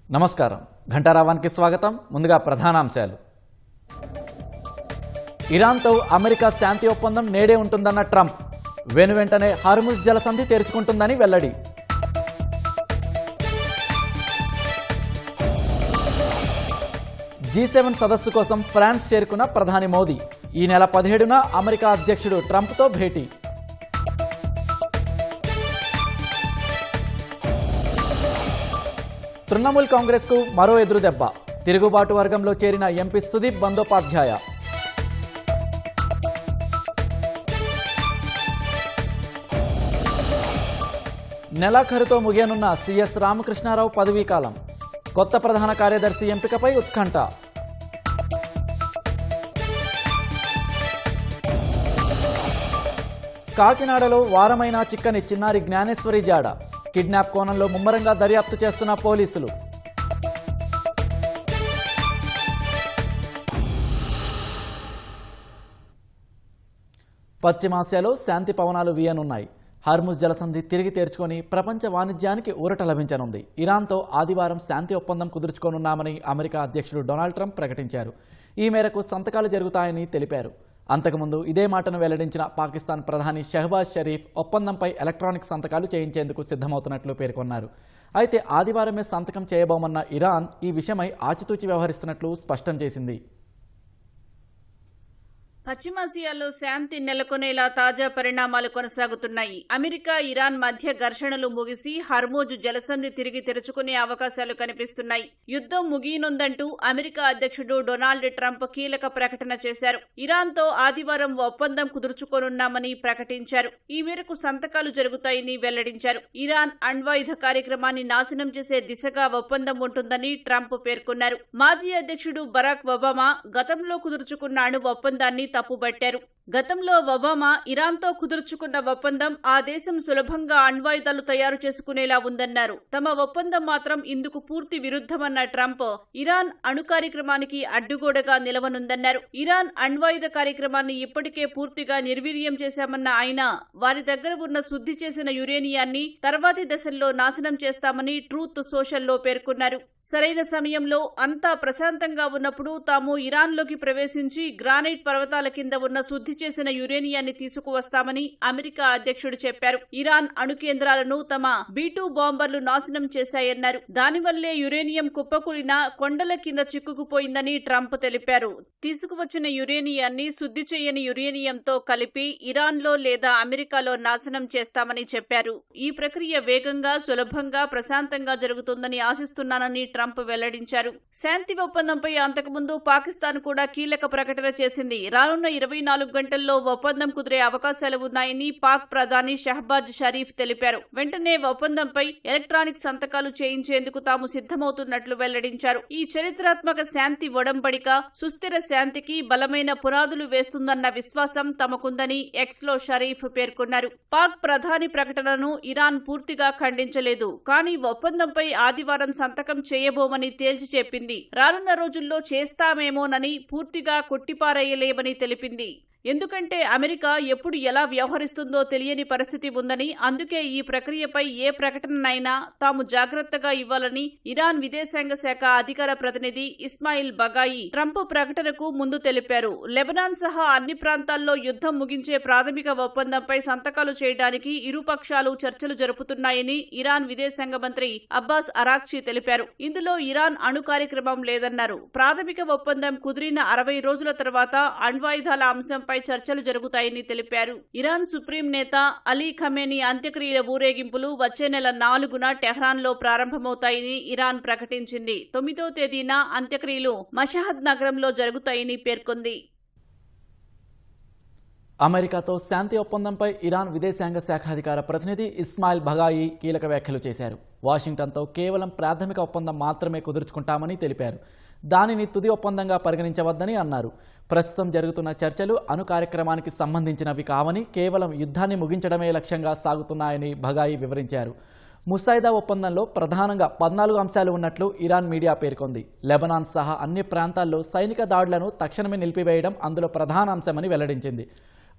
నమస్కారం ఘంటారావానికి స్వాగతం ముందుగా ప్రధానాంశాలు ఇరాన్తో అమెరికా శాంతి ఒప్పందం నేడే ఉంటుందన్న ట్రంప్ వెనువెంటనే హార్ముజ్ జలసంధి తెరుచుకుంటుందని వెల్లడి G7 సదస్సు కోసం ఫ్రాన్స్ చేరుకున్న ప్రధాని మోదీ ఈ నెల 17న అమెరికా అధ్యక్షుడు ట్రంప్తో భేటీ తృణమూల్ కాంగ్రెస్కు మరో ఎదురుదెబ్బ తిరుగుబాటు వర్గంలో చేరిన ఎంపీ సుదీప్ బందోపాధ్యాయ నెలాఖరుతో ముగియనున్న సిఎస్ రామకృష్ణారావు పదవీకాలం కొత్త ప్రధాన కార్యదర్శి ఎంపికపై ఉత్కంఠ కాకినాడలో వారమైనా చిక్కని చిన్నారి జ్ఞానేశ్వరి జాడ కిడ్నాప్ కోణంలో ముమ్మరంగా దర్యాప్తు చేస్తున్న పోలీసులు పశ్చిమాసియాలో శాంతి పవనాలు వీయనున్నాయి హార్ముజ్ జలసంధి తిరిగి తెరుచుకొని ప్రపంచ వాణిజ్యానికి ఊరట లభించనుంది ఇరాన్తో ఆదివారం శాంతి ఒప్పందం కుదుర్చుకోనున్నామని అమెరికా అధ్యక్షుడు డొనాల్డ్ ట్రంప్ ప్రకటించారు ఈ మేరకు సంతకాలు జరుగుతాయని తెలిపారు అంతకుముందు ఇదే మాటను వెల్లడించిన పాకిస్తాన్ ప్రధాని షహబాజ్ షరీఫ్ ఒప్పందంపై ఎలక్ట్రానిక్ సంతకాలు చేయించేందుకు సిద్ధమవుతున్నట్లు పేర్కొన్నారు అయితే ఆదివారమే సంతకం చేయబోమన్న ఇరాన్ ఈ విషయమై ఆచితూచి వ్యవహరిస్తున్నట్లు స్పష్టం చేసింది పశ్చిమాసియాలో శాంతి నెలకొనేలా తాజా పరిణామాలు కొనసాగుతున్నాయి అమెరికా ఇరాన్ మధ్య ఘర్షణలు ముగిసి హర్మూజ్ జలసంధి తిరిగి తెరుచుకునే అవకాశాలు కనిపిస్తున్నాయి యుద్ధం ముగియనుందంటూ అమెరికా అధ్యక్షుడు డొనాల్డ్ ట్రంప్ కీలక ప్రకటన చేశారు ఇరాన్తో ఆదివారం ఒప్పందం కుదుర్చుకోనున్నామని ప్రకటించారు ఈ మేరకు సంతకాలు జరుగుతాయని వెల్లడించారు ఇరాన్ అణ్వాయుధ కార్యక్రమాన్ని నాశనం చేసే దిశగా ఒప్పందం ఉంటుందని ట్రంప్ పేర్కొన్నారు మాజీ అధ్యక్షుడు బరాక్ ఒబామా గతంలో కుదుర్చుకున్న అణు ఒప్పందాన్ని తప్పుబట్టారు గతంలో ఒబామా ఇరాన్తో కుదుర్చుకున్న ఒప్పందం ఆ దేశం సులభంగా అణ్వాయుధాలు తయారు చేసుకునేలా ఉందన్నారు తమ ఒప్పందం మాత్రం ఇందుకు పూర్తి విరుద్ధమన్న ట్రంప్ ఇరాన్ అణు కార్యక్రమానికి అడ్డుగోడగా నిలవనుందన్నారు ఇరాన్ అణ్వాయుధ కార్యక్రమాన్ని ఇప్పటికే పూర్తిగా నిర్వీర్యం చేశామన్న ఆయన వారి దగ్గర ఉన్న శుద్ధి చేసిన యురేనియాన్ని తర్వాతి దశల్లో నాశనం చేస్తామని ట్రూత్ సోషల్లో పేర్కొన్నారు సరైన సమయంలో అంతా ప్రశాంతంగా ఉన్నప్పుడు తాము ఇరాన్లోకి ప్రవేశించి గ్రానైట్ పర్వతాల కింద ఉన్న శుద్ధి చేసిన యురేనియాన్ని తీసుకువస్తామని అమెరికా అధ్యక్షుడు చెప్పారు ఇరాన్ అణు కేంద్రాలను తమ B-2 బాంబర్లు నాశనం చేశాయన్నారు దానివల్లే యురేనియం కుప్పకూలిన కొండల కింద చిక్కుకుపోయిందని ట్రంప్ తెలిపారు తీసుకువచ్చిన యురేనియాన్ని శుద్ధి చేయని యురేనియంతో కలిపి ఇరాన్లో లేదా అమెరికాలో నాశనం చేస్తామని చెప్పారు ఈ ప్రక్రియ వేగంగా సులభంగా ప్రశాంతంగా జరుగుతుందని ఆశిస్తున్నానని ట్రంప్ వెల్లడించారు శాంతి ఒప్పందంపై అంతకుముందు పాకిస్తాన్ కూడా కీలక ప్రకటన చేసింది రానున్న 24 గంటల్లో ఒప్పందం కుదిరే అవకాశాలు ఉన్నాయని పాక్ ప్రధాని షహబాజ్ షరీఫ్ తెలిపారు వెంటనే ఒప్పందంపై ఎలక్ట్రానిక్ సంతకాలు చేయించేందుకు తాము సిద్ధమవుతున్నట్లు వెల్లడించారు ఈ చరిత్రాత్మక శాంతి ఒడంబడిక సుస్థిర శాంతికి బలమైన పునాదులు వేస్తుందన్న విశ్వాసం తమకుందని ఎక్స్లో షరీఫ్ పేర్కొన్నారు పాక్ ప్రధాని ప్రకటనను ఇరాన్ పూర్తిగా ఖండించలేదు కానీ ఒప్పందంపై ఆదివారం సంతకం చేయబోమని తేల్చి చెప్పింది రానున్న రోజుల్లో చేస్తామేమోనని పూర్తిగా కొట్టిపారేయలేమని తెలిపింది ఎందుకంటే అమెరికా ఎప్పుడు ఎలా వ్యవహరిస్తుందో తెలియని పరిస్థితి ఉందని అందుకే ఈ ప్రక్రియపై ఏ ప్రకటననైనా తాము జాగ్రత్తగా ఇవ్వాలని ఇరాన్ విదేశాంగ శాఖ అధికార ప్రతినిధి ఇస్మాయిల్ బగాయి ట్రంప్ ప్రకటనకు ముందు తెలిపారు లెబనాన్ సహా అన్ని ప్రాంతాల్లో యుద్ధం ముగించే ప్రాథమిక ఒప్పందంపై సంతకాలు చేయడానికి ఇరు పక్షాలు చర్చలు జరుపుతున్నాయని ఇరాన్ విదేశాంగ మంత్రి అబ్బాస్ అరాక్చి తెలిపారు ఇందులో ఇరాన్ అణు కార్యక్రమం లేదన్నారు ప్రాథమిక ఒప్పందం కుదిరిన 60 రోజుల తర్వాత అణ్వాయుధాల అంశం పై చర్చలు జరుగుతాయని తెలిపారు ఇరాన్ సుప్రీం నేత అలీ ఖమేనీ అంత్యక్రియల ఊరేగింపులు వచ్చే నెల 4న టెహ్రాన్లో ప్రారంభమవుతాయని ఇరాన్ ప్రకటించింది 9వ తేదీన అంత్యక్రియలు మషహద్ నగరంలో జరుగుతాయని పేర్కొంది అమెరికాతో శాంతి ఒప్పందంపై ఇరాన్ విదేశాంగ శాఖ అధికార ప్రతినిధి ఇస్మాయిల్ బగాయి కీలక వ్యాఖ్యలు చేశారు వాషింగ్టన్తో కేవలం ప్రాథమిక ఒప్పందం మాత్రమే కుదుర్చుకుంటామని తెలిపారు దానిని తుది ఒప్పందంగా పరిగణించవద్దని అన్నారు ప్రస్తుతం జరుగుతున్న చర్చలు అణు కార్యక్రమానికి సంబంధించినవి కావని కేవలం యుద్ధాన్ని ముగించడమే లక్ష్యంగా సాగుతున్నాయని బగాయి వివరించారు ముసాయిదా ఒప్పందంలో ప్రధానంగా 14 అంశాలు ఉన్నట్లు ఇరాన్ మీడియా పేర్కొంది లెబనాన్ సహా అన్ని ప్రాంతాల్లో సైనిక దాడులను తక్షణమే నిలిపివేయడం అందులో ప్రధాన అంశమని వెల్లడించింది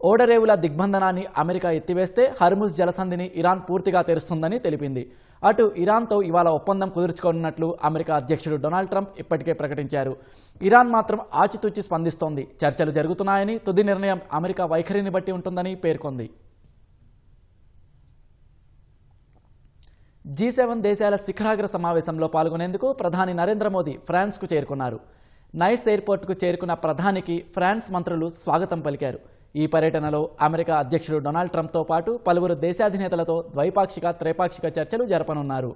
ఓడరేవుల దిగ్బంధనాన్ని అమెరికా ఎత్తివేస్తే హర్ముజ్ జలసంధిని ఇరాన్ పూర్తిగా తెరుస్తుందని తెలిపింది. అటు ఇరాన్తో ఇవాళ ఒప్పందం కుదుర్చుకోనున్నట్లు అమెరికా అధ్యక్షుడు డొనాల్డ్ ట్రంప్ ఇప్పటికే ప్రకటించారు. ఇరాన్ మాత్రం ఆచితూచి స్పందిస్తోంది. చర్చలు జరుగుతున్నాయని, తుది నిర్ణయం అమెరికా వైఖరిని బట్టి ఉంటుందని పేర్కొంది. G7 దేశాల శిఖరాగ్ర సమావేశంలో పాల్గొనేందుకు ప్రధాని నరేంద్ర మోదీ ఫ్రాన్స్కు చేరుకున్నారు. నైస్ ఎయిర్పోర్టుకు చేరుకున్న ప్రధానికి ఫ్రాన్స్ మంత్రులు స్వాగతం పలికారు. ఈ పర్యటనలో అమెరికా అధ్యక్షుడు డొనాల్డ్ ట్రంప్తో పాటు పలువురు దేశాధినేతలతో ద్వైపాక్షిక, త్రైపాక్షిక చర్చలు జరపనున్నారు.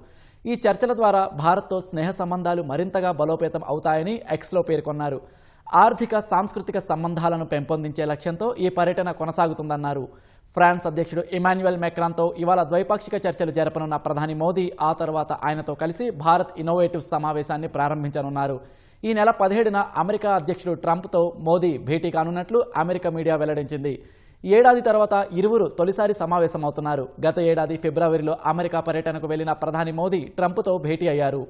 ఈ చర్చల ద్వారా భారత్తో స్నేహ సంబంధాలు మరింతగా బలోపేతం అవుతాయని ఎక్స్లో పేర్కొన్నారు. ఆర్థిక, సాంస్కృతిక సంబంధాలను పెంపొందించే లక్ష్యంతో ఈ పర్యటన కొనసాగుతుందన్నారు. ఫ్రాన్స్ అధ్యక్షుడు ఇమాన్యుయల్ మెక్రాన్తో ఇవాళ ద్వైపాక్షిక చర్చలు జరపనున్న ప్రధాని మోదీ ఆ తర్వాత ఆయనతో కలిసి భారత్ ఇన్నోవేటివ్స్ సమావేశాన్ని ప్రారంభించనున్నారు. ఈ నెల 17న అమెరికా అధ్యక్షుడు ట్రంప్తో మోదీ భేటీ కానున్నట్లు అమెరికా మీడియా వెల్లడించింది. ఏడాది తర్వాత ఇరువురు తొలిసారి సమావేశమవుతున్నారు. గత ఏడాది ఫిబ్రవరిలో అమెరికా పర్యటనకు వెళ్లిన ప్రధాని మోదీ ట్రంప్తో భేటీ అయ్యారు.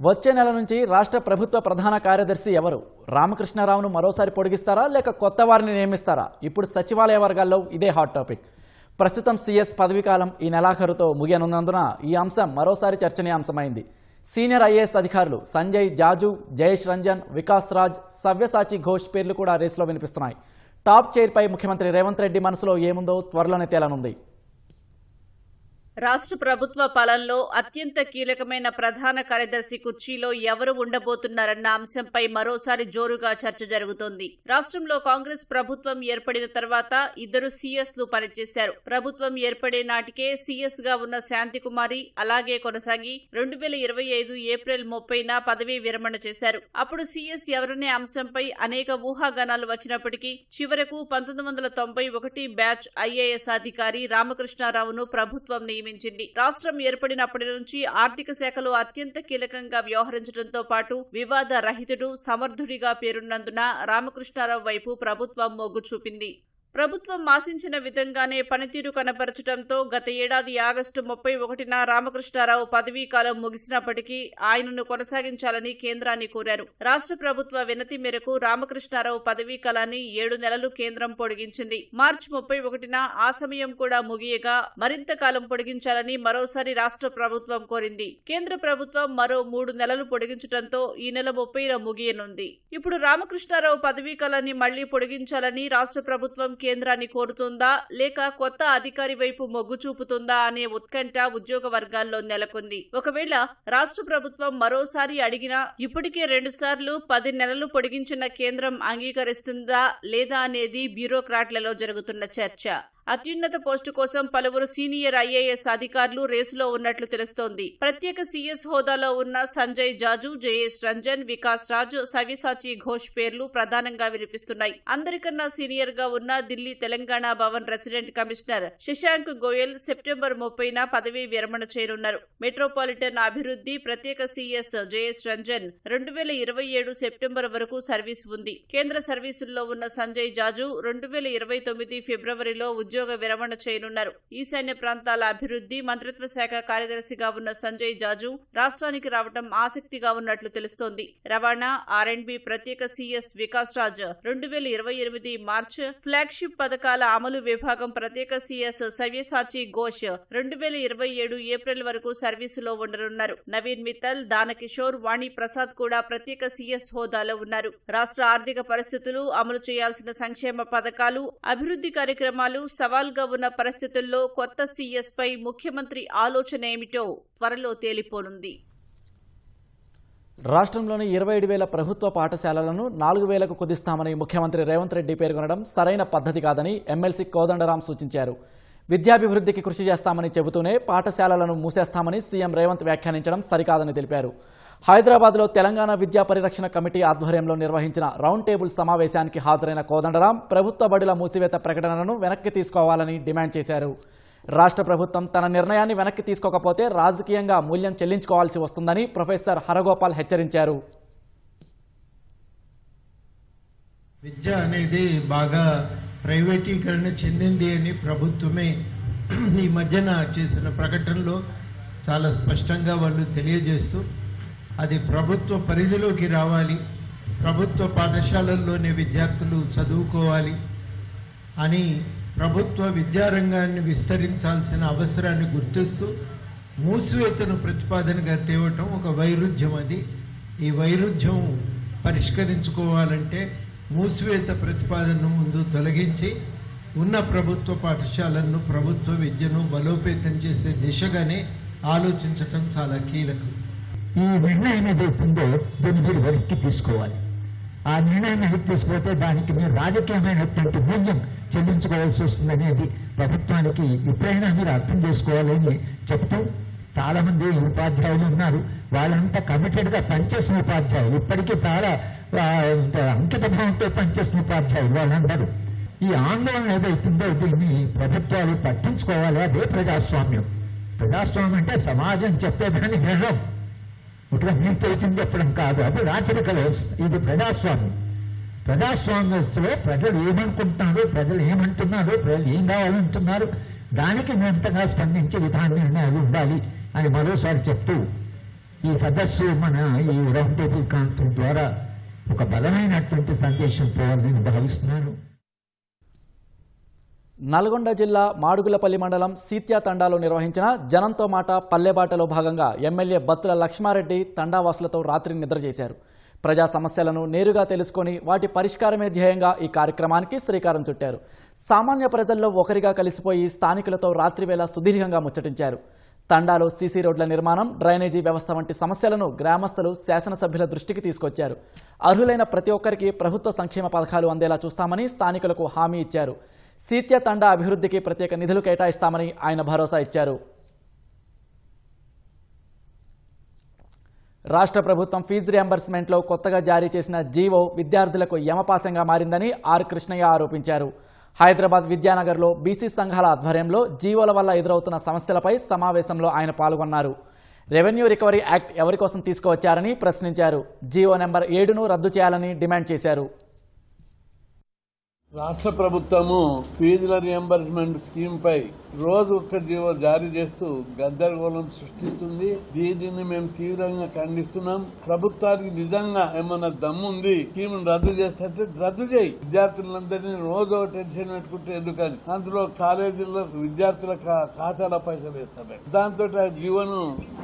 వచ్చే నెల నుంచి రాష్ట్ర ప్రభుత్వ ప్రధాన కార్యదర్శి ఎవరు? రామకృష్ణారావును మరోసారి పొడిగిస్తారా లేక కొత్త వారిని నియమిస్తారా? ఇప్పుడు సచివాలయ వర్గాల్లో ఇదే హాట్ టాపిక్. ప్రస్తుతం సీఎస్ పదవీకాలం ఈ నెలాఖరుతో ముగియనున్నందున ఈ అంశం మరోసారి చర్చనీయాంశమైంది. సీనియర్ ఐఏఎస్ అధికారులు సంజయ్ జాజు, జయేష్ రంజన్, వికాస్ రాజ్, సవ్యసాచి ఘోష్ పేర్లు కూడా రేసులో వినిపిస్తున్నాయి. టాప్ చైర్పై ముఖ్యమంత్రి రేవంత్ రెడ్డి మనసులో ఏముందో త్వరలోనే తేలనుంది. రాష్ట్ర ప్రభుత్వ పాలనలో అత్యంత కీలకమైన ప్రధాన కార్యదర్శి కుర్చీలో ఎవరు ఉండబోతున్నారన్న అంశంపై మరోసారి జోరుగా చర్చ జరుగుతోంది. రాష్ట్రంలో కాంగ్రెస్ ప్రభుత్వం ఏర్పడిన తర్వాత ఇద్దరు సీఎస్లు పనిచేశారు. ప్రభుత్వం ఏర్పడే నాటికే సీఎస్ గా ఉన్న శాంతికుమారి అలాగే కొనసాగి 2025 ఏప్రిల్ 30న పదవీ విరమణ చేశారు. అప్పుడు సీఎస్ ఎవరనే అంశంపై అనేక ఊహాగానాలు వచ్చినప్పటికీ చివరకు 1991 బ్యాచ్ ఐఏఎస్ అధికారి రామకృష్ణారావును ప్రభుత్వం నియమించింది. రాష్ట్రం ఏర్పడినప్పటి నుంచి ఆర్థిక శాఖలో అత్యంత కీలకంగా వ్యవహరించడంతో పాటు వివాద రహితుడు, సమర్థుడిగా పేరున్నందున రామకృష్ణారావు వైపు ప్రభుత్వం మొగ్గు చూపింది. ప్రభుత్వం ఆశించిన విధంగానే పనితీరు కనబరచడంతో గత ఏడాది ఆగస్టు 31న రామకృష్ణారావు పదవీ కాలం ముగిసినప్పటికీ ఆయనను కొనసాగించాలని కేంద్రాన్ని కోరారు. రాష్ట్ర ప్రభుత్వ వినతి మేరకు రామకృష్ణారావు పదవీ కాలాన్ని 7 నెలలు కేంద్రం పొడిగించింది. మార్చి 31న ఆ సమయం కూడా ముగియగా మరింత కాలం పొడిగించాలని మరోసారి రాష్ట్ర ప్రభుత్వం కోరింది. కేంద్ర ప్రభుత్వం మరో 3 నెలలు పొడిగించడంతో ఈ నెల 30న ముగియనుంది. ఇప్పుడు రామకృష్ణారావు పదవీ కాలాన్ని మళ్లీ పొడిగించాలని రాష్ట్ర ప్రభుత్వం కేంద్రాన్ని కోరుతుందా లేక కొత్త అధికారి వైపు మొగ్గు చూపుతుందా అనే ఉత్కంఠ ఉద్యోగ వర్గాల్లో నెలకొంది. ఒకవేళ రాష్ట్ర ప్రభుత్వం మరోసారి అడిగినా ఇప్పటికే 2 సార్లు 10 నెలలు పొడిగించిన కేంద్రం అంగీకరిస్తుందా లేదా అనేది బ్యూరోక్రాట్లలో జరుగుతున్న చర్చ. అత్యున్నత పోస్టు కోసం పలువురు సీనియర్ ఐఏఎస్ అధికారులు రేసులో ఉన్నట్లు తెలుస్తోంది. ప్రత్యేక సీఎస్ హోదాలో ఉన్న సంజయ్ జాజు, జయేష్ రంజన్, వికాస్ రాజ్, సవ్యసాచి ఘోష్ పేర్లు ప్రధానంగా వినిపిస్తున్నాయి. అందరికన్నా సీనియర్ గా ఉన్న Delhi Telangana Bhavan resident commissioner Shashank Goyal September 30న పదవీ విరమణ చేయనున్నారు. మెట్రోపాలిటన్ అభివృద్ధి ప్రత్యేక సీఎస్ జయేష్ రంజన్ 2027 సెప్టెంబర్ వరకు సర్వీస్ ఉంది. కేంద్ర సర్వీసుల్లో ఉన్న సంజయ్ జాజు 2029 ఫిబ్రవరిలో ఉద్యోగ విరమణ చేయనున్నారు. ఈశాన్య ప్రాంతాల అభివృద్ధి మంత్రిత్వ శాఖ కార్యదర్శిగా ఉన్న సంజయ్ జాజు రాష్ట్రానికి రావడం ఆసక్తిగా ఉన్నట్లు తెలుస్తోంది. రవాణా, R&B ప్రత్యేక CS Vikas Raj 2028 March, flagship పథకాల అమలు విభాగం ప్రత్యేక సీఎస్ సవ్యసాచి ఘోష్ 2027 ఏప్రిల్ వరకు సర్వీసులో ఉండనున్నారు. నవీన్ మిత్తల్, దానకిషోర్, వాణి ప్రసాద్ కూడా ప్రత్యేక సీఎస్ హోదాలో ఉన్నారు. రాష్ట్ర ఆర్థిక పరిస్థితులు, అమలు చేయాల్సిన సంక్షేమ పథకాలు, అభివృద్ధి కార్యక్రమాలు సవాల్గా ఉన్న పరిస్థితుల్లో కొత్త సీఎస్ పై ముఖ్యమంత్రి ఆలోచన ఏమిటో త్వరలో తేలిపోనుంది. రాష్ట్రంలోని 27,000 ప్రభుత్వ పాఠశాలలను 4,000కు కుదిస్తామని ముఖ్యమంత్రి రేవంత్ రెడ్డి పేర్కొనడం సరైన పద్ధతి కాదని ఎమ్మెల్సీ కోదండరాం సూచించారు. విద్యాభివృద్ధికి కృషి చేస్తామని చెబుతూనే పాఠశాలలను మూసేస్తామని సీఎం రేవంత్ వ్యాఖ్యానించడం సరికాదని తెలిపారు. హైదరాబాద్లో తెలంగాణ విద్యా పరిరక్షణ కమిటీ ఆధ్వర్యంలో నిర్వహించిన రౌండ్ టేబుల్ సమావేశానికి హాజరైన కోదండరాం ప్రభుత్వ బడుల మూసివేత ప్రకటనను వెనక్కి తీసుకోవాలని డిమాండ్ చేశారు. రాష్ట్ర ప్రభుత్వం తన నిర్ణయాన్ని వెనక్కి తీసుకోకపోతే రాజకీయంగా మూల్యం చెల్లించుకోవాల్సి వస్తుందని ప్రొఫెసర్ హరగోపాల్ హెచ్చరించారు. విద్య అనేది బాగా ప్రైవేటీకరణ చెందింది అని ప్రభుత్వమే ఈ మధ్యన చేసిన ప్రకటనలో చాలా స్పష్టంగా వాళ్ళు తెలియజేస్తూ అది ప్రభుత్వ పరిధిలోకి రావాలి, ప్రభుత్వ పాఠశాలల్లోనే విద్యార్థులు చదువుకోవాలి అని ప్రభుత్వ విద్యారంగాన్ని విస్తరించాల్సిన అవసరాన్ని గుర్తిస్తూ మూసివేతను ప్రతిపాదనగా తేవటం ఒక వైరుధ్యం. అది ఈ వైరుధ్యం పరిష్కరించుకోవాలంటే మూసివేత ప్రతిపాదనను ముందు తొలగించి ఉన్న ప్రభుత్వ పాఠశాలలను, ప్రభుత్వ విద్యను బలోపేతం చేసే దిశగానే ఆలోచించటం చాలా కీలకం. ఈ నిర్ణయం ఏదైతుందో దీన్ని మీరు వెనక్కి తీసుకోవాలి. ఆ నిర్ణయం వెనక్కి తీసుకుపోతే దానికి మీరు రాజకీయమైనటువంటి మూల్యం చెల్లించుకోవాల్సి వస్తుందనేది ప్రభుత్వానికి ఎప్పుడైనా మీరు అర్థం చేసుకోవాలని చెప్తూ చాలా మంది ఉపాధ్యాయులు ఉన్నారు. వాళ్ళంతా కమిటెడ్గా పనిచేసిన ఉపాధ్యాయులు, ఇప్పటికీ చాలా అంకిత భావంతో పనిచేసిన ఉపాధ్యాయులు వాళ్ళందరూ. ఈ ఆందోళన ఏదైతుందో దీన్ని ప్రభుత్వాలు పట్టించుకోవాలి. అదే ప్రజాస్వామ్యం. ప్రజాస్వామ్యం అంటే సమాజం చెప్పేదాన్ని వినడం, ఇట్లా మీకు తెలిసింది చెప్పడం కాదు. అది రాచరిక వ్యవస్థ, ఇది ప్రజాస్వామ్యం. ప్రజాస్వామ్య వ్యవస్థలో ప్రజలు ఏమనుకుంటున్నారు, ప్రజలు ఏమంటున్నారు, ప్రజలు ఏం కావాలంటున్నారు, దానికి నిరంతరంగా స్పందించే విధాన నిర్ణయాలు ఉండాలి అని మరోసారి చెప్తూ ఈ సదస్సు మన ఈ రౌండ్ టేబుల్ కాన్ఫరెన్స్ ద్వారా ఒక బలమైనటువంటి సందేశం పోవాలని నేను భావిస్తున్నాను. నల్గొండ జిల్లా మాడుగులపల్లి మండలం సీత్యా తండాలో నిర్వహించిన జనంతో మాట పల్లెబాటలో భాగంగా ఎమ్మెల్యే బత్తుల లక్ష్మారెడ్డి తండావాసులతో రాత్రి నిద్ర చేశారు. ప్రజా సమస్యలను నేరుగా తెలుసుకొని వాటి పరిష్కారమే ధ్యేయంగా ఈ కార్యక్రమానికి శ్రీకారం చుట్టారు. సామాన్య ప్రజల్లో ఒకరిగా కలిసిపోయి స్థానికులతో రాత్రివేళ సుదీర్ఘంగా ముచ్చటించారు. తండాలో సీసీ రోడ్ల నిర్మాణం, డ్రైనేజీ వ్యవస్థ వంటి సమస్యలను గ్రామస్తులు శాసనసభ్యుల దృష్టికి తీసుకొచ్చారు. అర్హులైన ప్రతి ఒక్కరికి ప్రభుత్వ సంక్షేమ పథకాలు అందేలా చూస్తామని స్థానికులకు హామీ ఇచ్చారు. సీత్య తండా అభివృద్ధికి ప్రత్యేక నిధులు కేటాయిస్తామని ఆయన భరోసా ఇచ్చారు. రాష్ట్ర ప్రభుత్వం ఫీజు రియంబర్స్మెంట్లో కొత్తగా జారీ చేసిన జీవో విద్యార్థులకు యమపాశంగా మారిందని ఆర్ కృష్ణయ్య ఆరోపించారు. హైదరాబాద్ విద్యానగర్లో బీసీ సంఘాల ఆధ్వర్యంలో జీవోల వల్ల ఎదురవుతున్న సమస్యలపై సమావేశంలో ఆయన పాల్గొన్నారు. రెవెన్యూ రికవరీ యాక్ట్ ఎవరి కోసం తీసుకువచ్చారని ప్రశ్నించారు. జీవో నెంబర్ 7ను రద్దు చేయాలని డిమాండ్ చేశారు. రాష్ట్ర ప్రభుత్వము ఫీజుల రియంబర్స్మెంట్ స్కీమ్ పై రోజు ఒక్క జీవో జారీ చేస్తూ గందరగోళం సృష్టిస్తుంది. దీనిని మేము తీవ్రంగా ఖండిస్తున్నాం. ప్రభుత్వానికి నిజంగా ఏమన్నా దమ్ముంది స్కీమ్ రద్దు చేస్తే రద్దు చేయి. విద్యార్థులందరినీ రోజు టెన్షన్ పెట్టుకుంటే ఎందుకని అందులో కాలేజీల్లో విద్యార్థుల ఖాతాల పైసలు వేస్తాయి. దాంతో ఆ జీవోను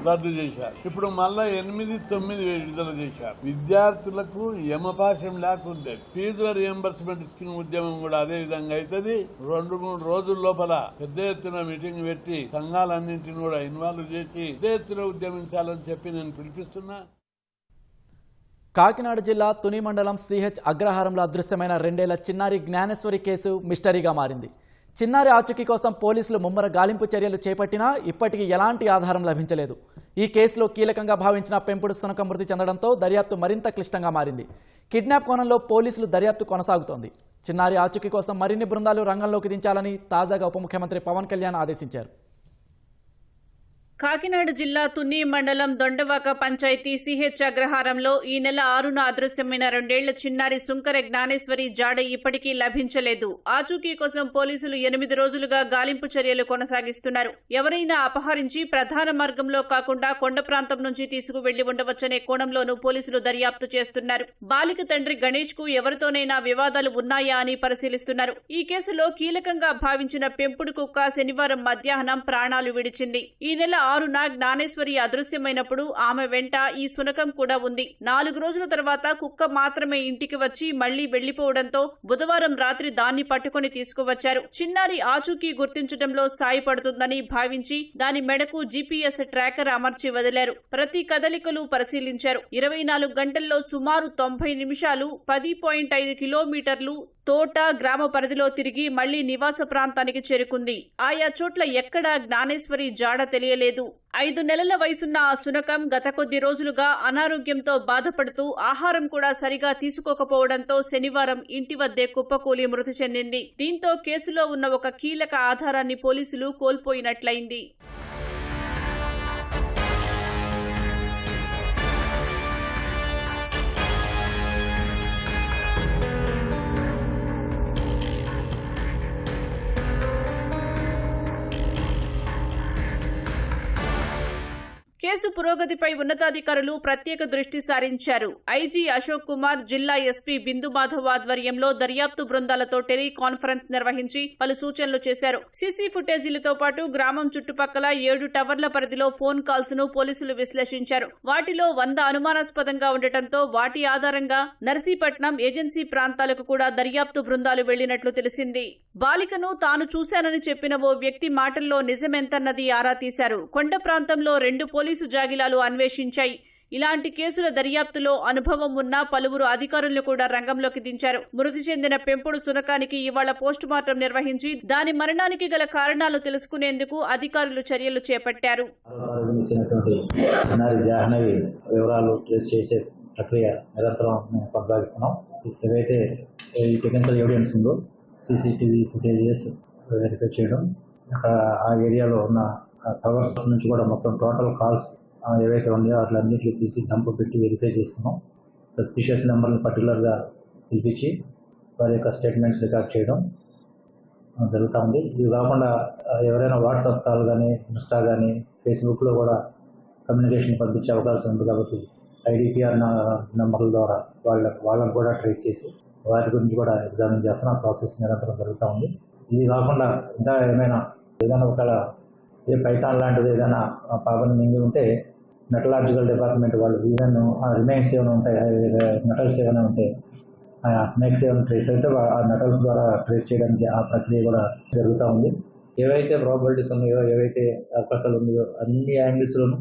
రద్దు చేశారు. ఇప్పుడు మళ్ళా 8, 9 విడుదల చేశారు. విద్యార్థులకు యమపాశం లేకుంది. ఫీజుల రియంబర్స్మెంట్ స్కీమ్ ఉద్యమం కూడా అదే విధంగా అవుతుంది. 2-3 రోజుల లోపల పెద్ద ఎత్తున మీటింగ్ పెట్టి సంఘాలన్నింటినీ కూడా ఇన్వాల్వ్ చేసి పెద్ద ఎత్తున ఉద్యమించాలని చెప్పి నేను పిలిపిస్తున్నా. కాకినాడ జిల్లా తుని మండలం సిహెచ్ అగ్రహారంలో అదృశ్యమైన 2 ఏళ్ల చిన్నారి జ్ఞానేశ్వరి కేసు మిస్టరీగా మారింది. చిన్నారి ఆచూకీ కోసం పోలీసులు ముమ్మర గాలింపు చర్యలు చేపట్టినా ఇప్పటికీ ఎలాంటి ఆధారం లభించలేదు. ఈ కేసులో కీలకంగా భావించిన పెంపుడు శునకం మృతి చెందడంతో దర్యాప్తు మరింత క్లిష్టంగా మారింది. కిడ్నాప్ కోణంలో పోలీసులు దర్యాప్తు కొనసాగుతోంది. చిన్నారి ఆచూకీ కోసం మరిన్ని బృందాలు రంగంలోకి దించాలని తాజాగా ఉప ముఖ్యమంత్రి పవన్ కళ్యాణ్ ఆదేశించారు. కాకినాడ జిల్లా తుని మండలం దొండవాక పంచాయతీ సిహెచ్ అగ్రహారంలో ఈ నెల 6న అదృశ్యమైన 2 ఏళ్ల చిన్నారి సుంకర జ్ఞానేశ్వరి జాడ ఇప్పటికీ లభించలేదు. ఆచూకీ కోసం పోలీసులు 8 రోజులుగా గాలింపు చర్యలు కొనసాగిస్తున్నారు. ఎవరైనా అపహరించి ప్రధాన మార్గంలో కాకుండా కొండ ప్రాంతం నుంచి తీసుకువెళ్లి ఉండవచ్చనే కోణంలోనూ పోలీసులు దర్యాప్తు చేస్తున్నారు. బాలిక తండ్రి గణేష్ కు ఎవరితోనైనా వివాదాలు ఉన్నాయా అని పరిశీలిస్తున్నారు. ఈ కేసులో కీలకంగా భావించిన పెంపుడు కుక్క శనివారం మధ్యాహ్నం ప్రాణాలు విడిచింది. ఈ నెల 6న జ్ఞానేశ్వరి అదృశ్యమైనప్పుడు ఆమె వెంట ఈ శునకం కూడా ఉంది. 4 రోజుల తర్వాత కుక్క మాత్రమే ఇంటికి వచ్చి మళ్లీ వెళ్లిపోవడంతో బుధవారం రాత్రి దాన్ని పట్టుకుని తీసుకువచ్చారు. చిన్నారి ఆచూకీ గుర్తించడంలో సాయపడుతుందని భావించి దాని మెడకు జీపీఎస్ ట్రాకర్ అమర్చి వదిలారు. ప్రతి కదలికలు పరిశీలించారు. 24 గంటల్లో సుమారు 90 నిమిషాలు 10.5 కిలోమీటర్లు తోట గ్రామ పరిధిలో తిరిగి మళ్లీ నివాస ప్రాంతానికి చేరుకుంది. ఆయా చోట్ల ఎక్కడా జ్ఞానేశ్వరి జాడ తెలియలేదు. 5 నెలల వయసున్న ఆ శునకం గత కొద్ది రోజులుగా అనారోగ్యంతో బాధపడుతూ ఆహారం కూడా సరిగా తీసుకోకపోవడంతో శనివారం ఇంటి వద్దే కుప్పకూలి మృతి చెందింది. దీంతో కేసులో ఉన్న ఒక కీలక ఆధారాన్ని పోలీసులు కోల్పోయినట్లయింది. కేసు పురోగతిపై ఉన్నతాధికారులు ప్రత్యేక దృష్టి సారించారు. ఐజీ అశోక్ కుమార్, జిల్లా ఎస్పీ బిందు మాధవ్ ఆధ్వర్యంలో దర్యాప్తు బృందాలతో టెలికాన్ఫరెన్స్ నిర్వహించి పలు సూచనలు చేశారు. సీసీ ఫుటేజీలతో పాటు గ్రామం చుట్టుపక్కల 7 టవర్ల పరిధిలో ఫోన్ కాల్స్ ను పోలీసులు విశ్లేషించారు. వాటిలో 100 అనుమానాస్పదంగా ఉండటంతో వాటి ఆధారంగా నర్సీపట్నం ఏజెన్సీ ప్రాంతాలకు కూడా దర్యాప్తు బృందాలు వెళ్లినట్లు తెలిసింది. బాలికను తాను చూశానని చెప్పిన ఓ వ్యక్తి మాటల్లో నిజమెంతన్నది ఆరా తీశారు. కొండ ప్రాంతంలో 2 పోలీసు జాగిలాలు అన్వేషించాయి. ఇలాంటి కేసుల దర్యాప్తులో అనుభవం ఉన్న పలువురు అధికారులను కూడా రంగంలోకి దించారు. మృతి చెందిన పెంపుడు సునకానికి ఇవాళ పోస్టుమార్టం నిర్వహించి దాని మరణానికి గల కారణాలు తెలుసుకునేందుకు అధికారులు చర్యలు చేపట్టారు. వివరాలు ట్రేస్ చేసే ప్రక్రియ నిరంతరం కొనసాగిస్తున్నాం. ఏవైతే ఈ టెక్నికల్ ఎవిడెన్స్ ఉందో సీసీటీవీ ఫుటేజెస్ వెరిఫై చేయడం, అక్కడ ఆ ఏరియాలో ఉన్న టవర్స్ నుంచి కూడా మొత్తం టోటల్ కాల్స్ ఏవైతే ఉన్నాయో వాటిలన్నింటినీ తీసి డంప్ పెట్టి వెరిఫై చేస్తున్నాం. సస్పిషియస్ నెంబర్ని పర్టికులర్గా పిలిపించి వారి యొక్క స్టేట్మెంట్స్ రికార్డ్ చేయడం జరుగుతూ ఉంది. ఇవి కాకుండా ఎవరైనా వాట్సాప్ కాల్ కానీ, ఇన్స్టా కానీ, ఫేస్బుక్లో కూడా కమ్యూనికేషన్ పంపించే అవకాశం ఉంది. కాబట్టి ఐడిపిఆర్ నెంబర్ల ద్వారా వాళ్ళని కూడా ట్రేస్ చేసి వాటి గురించి కూడా ఎగ్జామిన్ చేస్తున్న ప్రాసెస్ నిరంతరం జరుగుతూ ఉంది. ఇది కాకుండా ఇంకా ఏదైనా ఒక పైథాన్ లాంటిది ఏదైనా పాపని మింగి ఉంటే మెటలాజికల్ డిపార్ట్మెంట్ వాళ్ళు ఈవెన్ రిమైన్స్ ఏమైనా ఉంటాయి, మెటల్స్ ఏమైనా ఉంటాయి, ఆ స్నేక్స్ ఏమైనా ట్రేస్ అయితే ఆ మెటల్స్ ద్వారా ట్రేస్ చేయడానికి ఆ ప్రక్రియ కూడా జరుగుతూ ఉంది. ఏవైతే ప్రాబిలిటీస్ ఉన్నాయో, ఏవైతే అవకాశాలు ఉన్నాయో అన్ని యాంగిల్స్లోనూ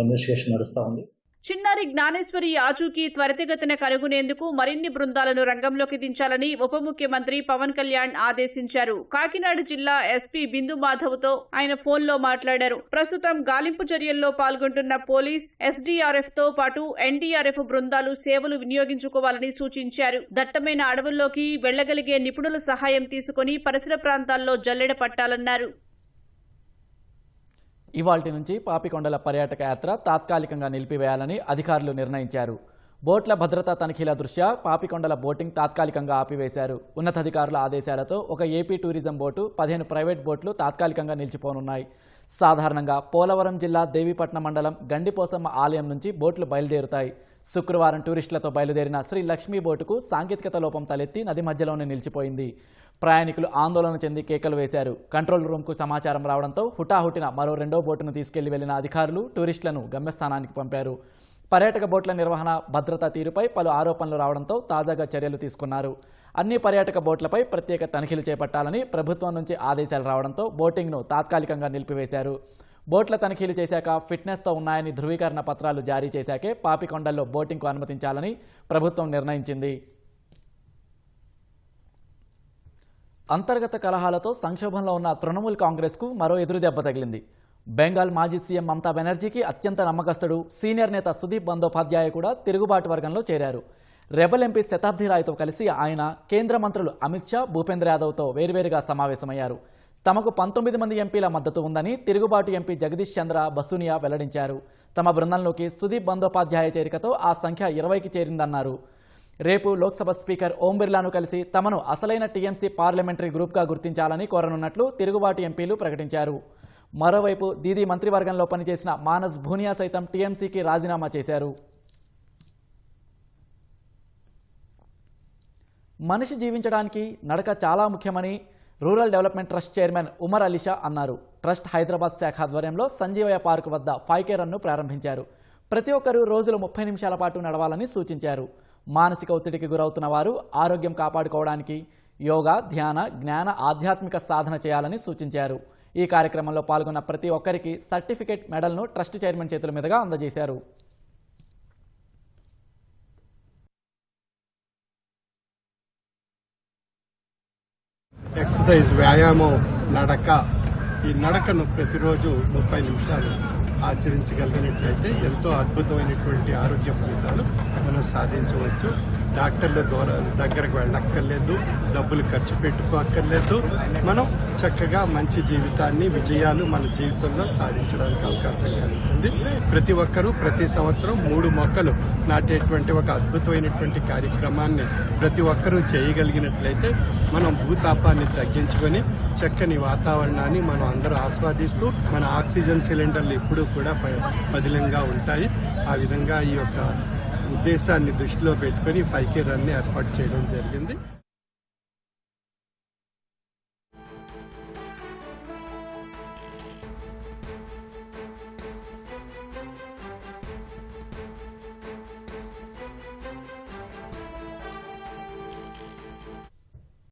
ఇన్వెస్టిగేషన్ నడుస్తూ ఉంది. చిన్నారి జ్ఞానేశ్వరి ఆచూకీ త్వరితగతిన కనుగొనేందుకు మరిన్ని బృందాలను రంగంలోకి దించాలని ఉప ముఖ్యమంత్రి పవన్ కళ్యాణ్ ఆదేశించారు. కాకినాడ జిల్లా ఎస్పీ బిందు మాధవ్తో ఆయన ఫోన్లో మాట్లాడారు. ప్రస్తుతం గాలింపు చర్యల్లో పాల్గొంటున్న పోలీస్, ఎస్డీఆర్ఎఫ్ తో పాటు ఎన్డీఆర్ఎఫ్ బృందాలు సేవలు వినియోగించుకోవాలని సూచించారు. దట్టమైన అడవుల్లోకి వెళ్లగలిగే నిపుణుల సహాయం తీసుకుని పరిసర ప్రాంతాల్లో జల్లెడ పట్టాలన్నారు. ఇవాల్టి నుంచి పాపికొండల పర్యాటక యాత్ర తాత్కాలికంగా నిలిపివేయాలని అధికారులు నిర్ణయించారు. బోట్ల భద్రతా తనిఖీల దృష్ట్యా పాపికొండల బోటింగ్ తాత్కాలికంగా ఆపివేశారు. ఉన్నతాధికారుల ఆదేశాలతో ఒక ఏపీ టూరిజం బోటు, 15 ప్రైవేట్ బోట్లు తాత్కాలికంగా నిలిచిపోనున్నాయి. సాధారణంగా పోలవరం జిల్లా దేవీపట్నం మండలం గండిపోసమ్మ ఆలయం నుంచి బోట్లు బయలుదేరుతాయి. శుక్రవారం టూరిస్టులతో బయలుదేరిన శ్రీ లక్ష్మీ బోటుకు సాంకేతికత లోపం తలెత్తి నది మధ్యలోనే నిలిచిపోయింది. ప్రయాణికులు ఆందోళన చెంది కేకలు వేశారు. కంట్రోల్ రూమ్కు సమాచారం రావడంతో హుటాహుటిన మరో 2వ బోటును తీసుకెళ్లి వెళ్లిన అధికారులు టూరిస్టులను గమ్యస్థానానికి పంపారు. పర్యాటక బోట్ల నిర్వహణ, భద్రతా తీరుపై పలు ఆరోపణలు రావడంతో తాజాగా చర్యలు తీసుకున్నారు. అన్ని పర్యాటక బోట్లపై ప్రత్యేక తనిఖీలు చేపట్టాలని ప్రభుత్వం నుంచి ఆదేశాలు రావడంతో బోటింగ్ను తాత్కాలికంగా నిలిపివేశారు. బోట్ల తనిఖీలు చేశాక ఫిట్నెస్తో ఉన్నాయని ధృవీకరణ పత్రాలు జారీ చేశాకే పాపికొండల్లో బోటింగ్కు అనుమతించాలని ప్రభుత్వం నిర్ణయించింది. అంతర్గత కలహాలతో సంక్షోభంలో ఉన్న తృణమూల్ కాంగ్రెస్కు మరో ఎదురుదెబ్బ తగిలింది. బెంగాల్ మాజీ సీఎం మమతా బెనర్జీకి అత్యంత నమ్మకస్తుడు సీనియర్ నేత సుదీప్ బందోపాధ్యాయ కూడా తిరుగుబాటు వర్గంలో చేరారు. రెబల్ ఎంపీ శతాబ్ది రాయ్తో కలిసి ఆయన కేంద్ర మంత్రులు అమిత్ షా, భూపేంద్ర యాదవ్తో వేర్వేరుగా సమావేశమయ్యారు. తమకు 19 మంది ఎంపీల మద్దతు ఉందని తిరుగుబాటు ఎంపీ జగదీష్ చంద్ర బసునియా వెల్లడించారు. తమ బృందంలోకి సుదీప్ బందోపాధ్యాయ చేరికతో ఆ సంఖ్య 20కి చేరిందన్నారు. రేపు లోక్సభ స్పీకర్ ఓం బిర్లాను కలిసి తమను అసలైన టీఎంసీ పార్లమెంటరీ గ్రూప్గా గుర్తించాలని కోరనున్నట్లు తిరుగుబాటు ఎంపీలు ప్రకటించారు. మరోవైపు దీదీ మంత్రివర్గంలో పనిచేసిన మానస్ భూనియా సైతం టీఎంసీకి రాజీనామా చేశారు. మనిషి జీవించడానికి నడక చాలా ముఖ్యమని rural development trust chairman Umar Alisha అన్నారు. ట్రస్ట్ హైదరాబాద్ శాఖ ఆధ్వర్యంలో సంజీవయ్య పార్క్ వద్ద 5K రన్ను ప్రారంభించారు. ప్రతి ఒక్కరూ రోజులో 30 నిమిషాల పాటు నడవాలని సూచించారు. మానసిక ఒత్తిడికి గురవుతున్న వారు ఆరోగ్యం కాపాడుకోవడానికి యోగా, ధ్యాన, జ్ఞాన, ఆధ్యాత్మిక సాధన చేయాలని సూచించారు. ఈ కార్యక్రమంలో పాల్గొన్న ప్రతి ఒక్కరికి సర్టిఫికేట్, మెడల్ను ట్రస్ట్ చైర్మన్ చేతుల మీదుగా అందజేశారు. ఎక్సర్సైజ్, వ్యాయామం, నడక. ఈ నడకను ప్రతిరోజు 30 నిమిషాలు ఆచరించగలిగినట్లయితే ఎంతో అద్భుతమైనటువంటి ఆరోగ్య ఫలితాలు మనం సాధించవచ్చు. డాక్టర్ల ద్వారా దగ్గరకు వెళ్ళక్కర్లేదు, డబ్బులు ఖర్చు పెట్టుకోక్కర్లేదు. మనం చక్కగా మంచి జీవితాన్ని, విజయాలు మన జీవితంలో సాధించడానికి అవకాశం కలుగుతుంది. జరుగుతుంది. ప్రతి ఒక్కరూ ప్రతి సంవత్సరం 3 మొక్కలు నాటేటువంటి ఒక అద్భుతమైనటువంటి కార్యక్రమాన్ని ప్రతి ఒక్కరూ చేయగలిగినట్లయితే మనం భూతాపాన్ని తగ్గించుకొని చక్కని వాతావరణాన్ని మనం అందరూ ఆస్వాదిస్తూ మన ఆక్సిజన్ సిలిండర్లు ఎప్పుడూ కూడా పదిలంగా ఉంటాయి. ఆ విధంగా ఈ యొక్క ఉద్దేశాన్ని దృష్టిలో పెట్టుకుని 5K రన్ ఏర్పాటు చేయడం జరిగింది.